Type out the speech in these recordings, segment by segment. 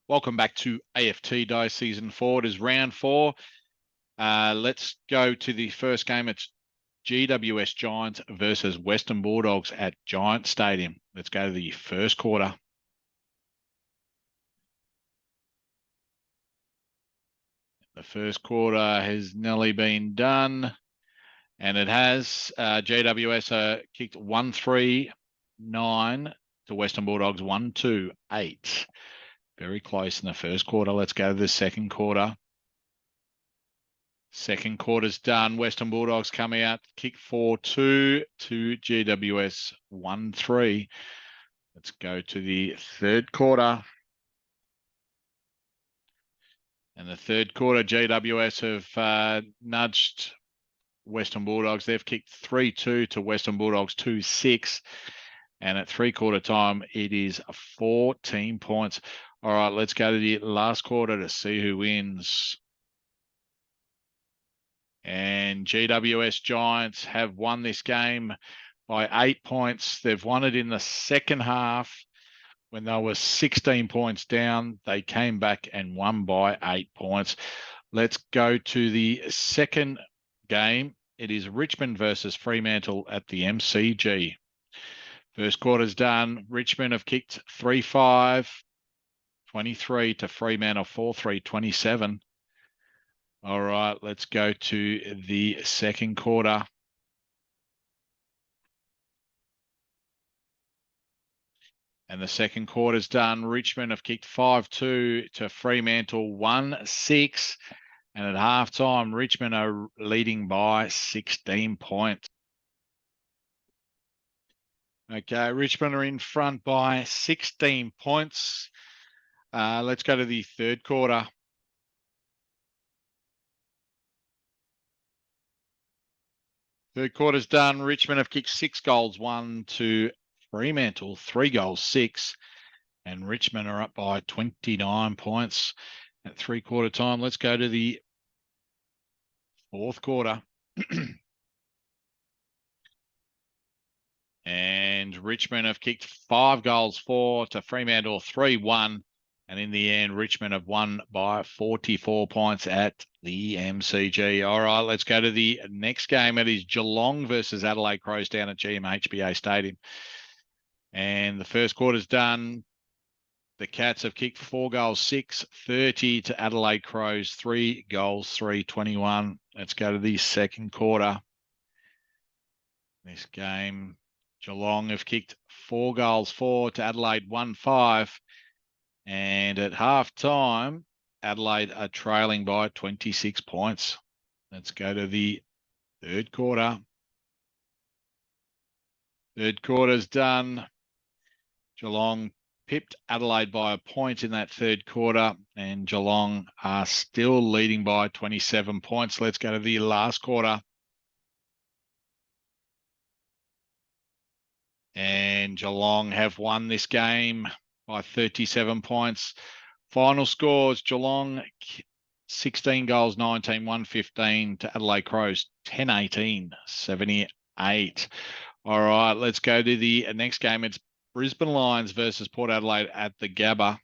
Welcome back to AFT Dice Season 4. It is round 4. Let's go to the first game. It's GWS Giants versus Western Bulldogs at Giant Stadium. Let's go to the first quarter. The first quarter has nearly been done, and it has. GWS kicked 1-3-9 to Western Bulldogs 1-2-8. Very close in the first quarter. Let's go to the second quarter. Second quarter's done. Western Bulldogs come out, kick 4-2 to GWS 1-3. Let's go to the third quarter. And the third quarter, GWS have nudged Western Bulldogs. They've kicked 3-2 to Western Bulldogs 2-6. And at three-quarter time, it is 14 points. All right, let's go to the last quarter to see who wins. And GWS Giants have won this game by 8 points. They've won it in the second half. When they were 16 points down, they came back and won by 8 points. Let's go to the second game. It is Richmond versus Fremantle at the MCG. First quarter's done. Richmond have kicked 3-5, 23 to Fremantle 4-3, 27. All right, let's go to the second quarter. And the second quarter's done. Richmond have kicked 5-2 to Fremantle 1-6. And at halftime, Richmond are leading by 16 points. Okay, Richmond are in front by 16 points. Let's go to the third quarter. Third quarter's done. Richmond have kicked 6 goals, 1 to Fremantle, 3 goals, 6. And Richmond are up by 29 points at three-quarter time. Let's go to the fourth quarter. And Richmond have kicked 5 goals, 4 to Fremantle, 3-1. And in the end, Richmond have won by 44 points at the MCG. All right, let's go to the next game. It is Geelong versus Adelaide Crows down at GMHBA Stadium. And the first quarter's done. The Cats have kicked 4 goals, 6, 30 to Adelaide Crows, 3 goals, 3, 21. Let's go to the second quarter. This game, Geelong have kicked 4 goals, 4 to Adelaide, 1-5. And at half time, Adelaide are trailing by 26 points. Let's go to the third quarter. Third quarter's done. Geelong pipped Adelaide by a point in that third quarter, and Geelong are still leading by 27 points. Let's go to the last quarter. And Geelong have won this game by 37 points. Final scores, Geelong 16 goals, 19, 115 to Adelaide Crows, 10-18, 78. All right, let's go to the next game. It's Brisbane Lions versus Port Adelaide at the Gabba.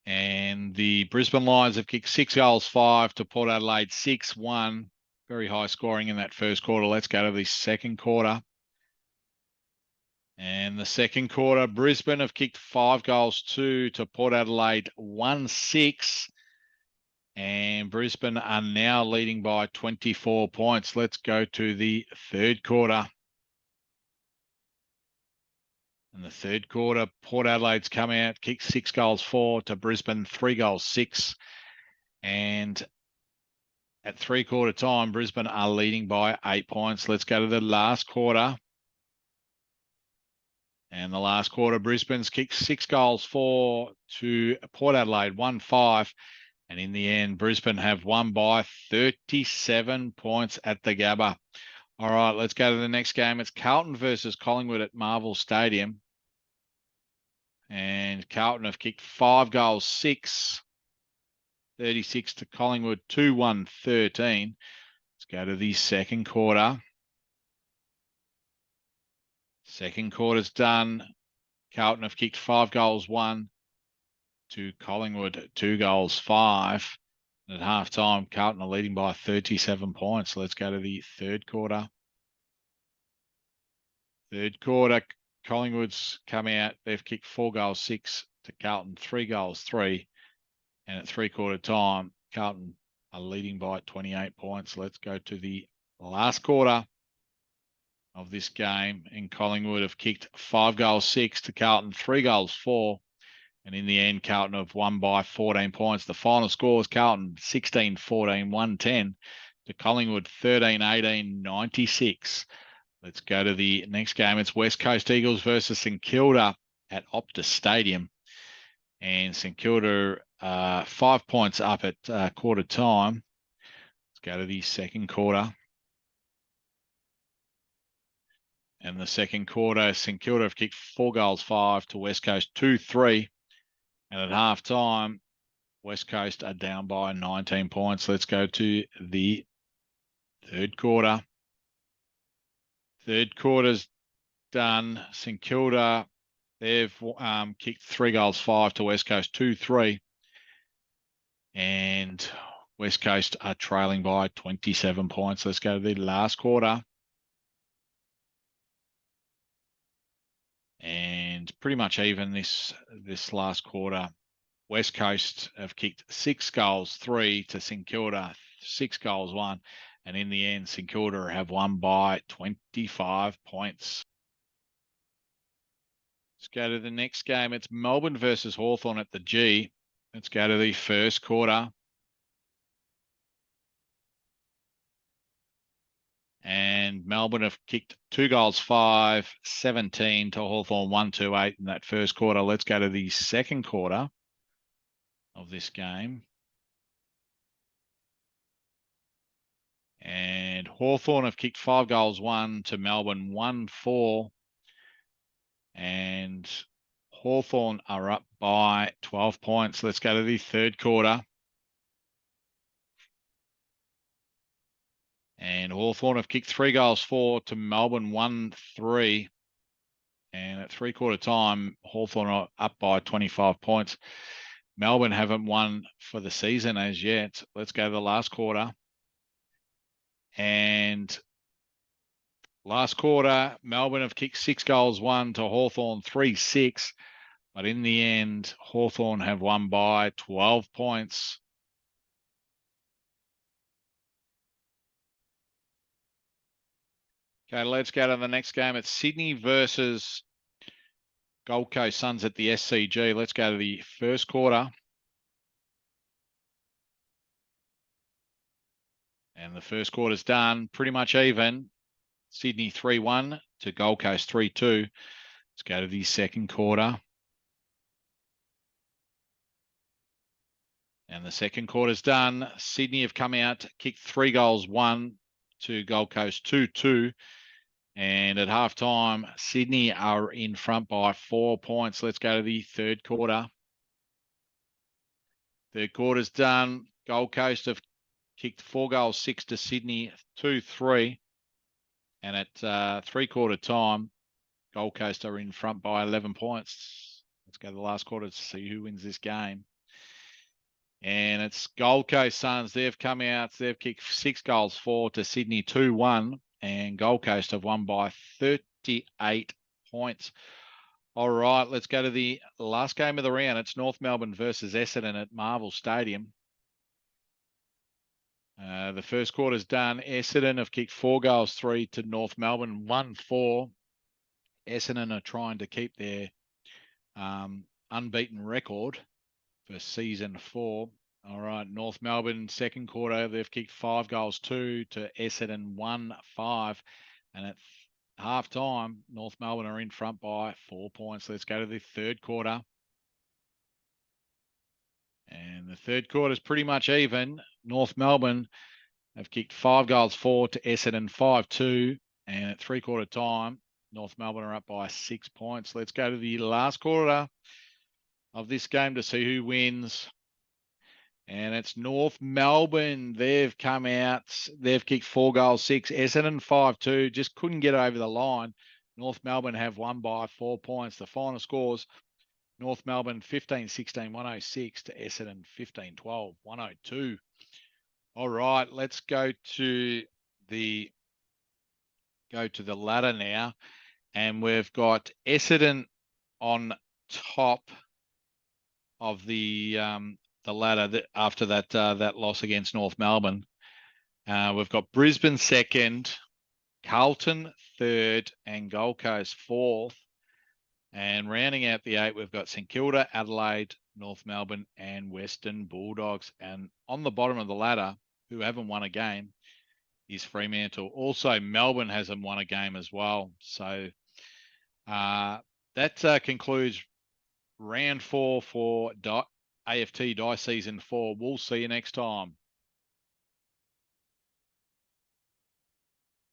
And the Brisbane Lions have kicked 6 goals, 5 to Port Adelaide, 6-1. Very high scoring in that first quarter. Let's go to the second quarter. And the second quarter, Brisbane have kicked 5 goals, 2 to Port Adelaide, 1-6. And Brisbane are now leading by 24 points. Let's go to the third quarter. In the third quarter, Port Adelaide's come out, kicked 6 goals, 4 to Brisbane, 3 goals, 6. And at three-quarter time, Brisbane are leading by 8 points. Let's go to the last quarter. And the last quarter, Brisbane's kicked 6 goals, 4 to Port Adelaide, 1-5. And in the end, Brisbane have won by 37 points at the Gabba. All right, let's go to the next game. It's Carlton versus Collingwood at Marvel Stadium. And Carlton have kicked 5 goals, 6, 36 to Collingwood, 2-1, 13. Let's go to the second quarter. Second quarter's done. Carlton have kicked 5 goals, 1 to Collingwood, 2-5. At half-time, Carlton are leading by 37 points. Let's go to the third quarter. Third quarter, Collingwood's come out. They've kicked 4-6 to Carlton, 3-3. And at three-quarter time, Carlton are leading by 28 points. Let's go to the last quarter of this game. And Collingwood have kicked 5-6 to Carlton, 3-4. And in the end, Carlton have won by 14 points. The final score is Carlton 16-14, 110 to Collingwood 13-18, 96. Let's go to the next game. It's West Coast Eagles versus St Kilda at Optus Stadium. And St Kilda 5 points up at quarter time. Let's go to the second quarter. And the second quarter, St Kilda have kicked 4-5 to West Coast 2-3. And at half time, West Coast are down by 19 points. Let's go to the third quarter. Third quarter's done. St Kilda, they've kicked 3-5 to West Coast 2-3. And West Coast are trailing by 27 points. Let's go to the last quarter. And pretty much even this last quarter. West Coast have kicked 6-3 to St Kilda, 6-1. And in the end, St Kilda have won by 25 points. Let's go to the next game. It's Melbourne versus Hawthorn at the G. Let's go to the first quarter. And Melbourne have kicked 2-5, 17 to Hawthorn 1-8 in that first quarter. Let's go to the second quarter of this game. And Hawthorn have kicked 5-1 to Melbourne 1-4. And Hawthorn are up by 12 points. Let's go to the third quarter. And Hawthorn have kicked 3-4 to Melbourne 1-3. And at three-quarter time, Hawthorn are up by 25 points. Melbourne haven't won for the season as yet. Let's go to the last quarter. And last quarter, Melbourne have kicked 6-1 to Hawthorn 3-6. But in the end, Hawthorn have won by 12 points. Okay, let's go to the next game. It's Sydney versus Gold Coast Suns at the SCG. Let's go to the first quarter. And the first quarter's done. Pretty much even. Sydney 3-1 to Gold Coast 3-2. Let's go to the second quarter. And the second quarter's done. Sydney have come out, kicked 3-1 to Gold Coast 2-2. And at halftime, Sydney are in front by 4 points. Let's go to the third quarter. Third quarter's done. Gold Coast have kicked 4-6 to Sydney 2-3. And at three-quarter time, Gold Coast are in front by 11 points. Let's go to the last quarter to see who wins this game. And it's Gold Coast Suns. They've come out. They've kicked 6-4 to Sydney 2-1. And Gold Coast have won by 38 points. All right, let's go to the last game of the round. It's North Melbourne versus Essendon at Marvel Stadium. The first quarter's done. Essendon have kicked 4-3 to North Melbourne 1-4. Essendon are trying to keep their unbeaten record for season 4. All right, North Melbourne, second quarter, they've kicked 5-2 to Essendon 1-5. And at half time, North Melbourne are in front by 4 points. Let's go to the third quarter. And the third quarter is pretty much even. North Melbourne have kicked 5-4 to Essendon 5-2. And at three-quarter time, North Melbourne are up by 6 points. Let's go to the last quarter of this game to see who wins. And it's North Melbourne. They've come out. They've kicked 4-6. Essendon 5-2. Just couldn't get over the line. North Melbourne have won by 4 points. The final scores North Melbourne 15-16, 106 to Essendon 15-12, 102. All right, let's go to the ladder now, and we've got Essendon on top of the ladder after that loss against North Melbourne. We've got Brisbane second, Carlton third, and Gold Coast fourth. And rounding out the 8, we've got St Kilda, Adelaide, North Melbourne, and Western Bulldogs. And on the bottom of the ladder, who haven't won a game, is Fremantle. Also, Melbourne hasn't won a game as well. So that concludes round 4 for AFT Dice Season 4. We'll see you next time.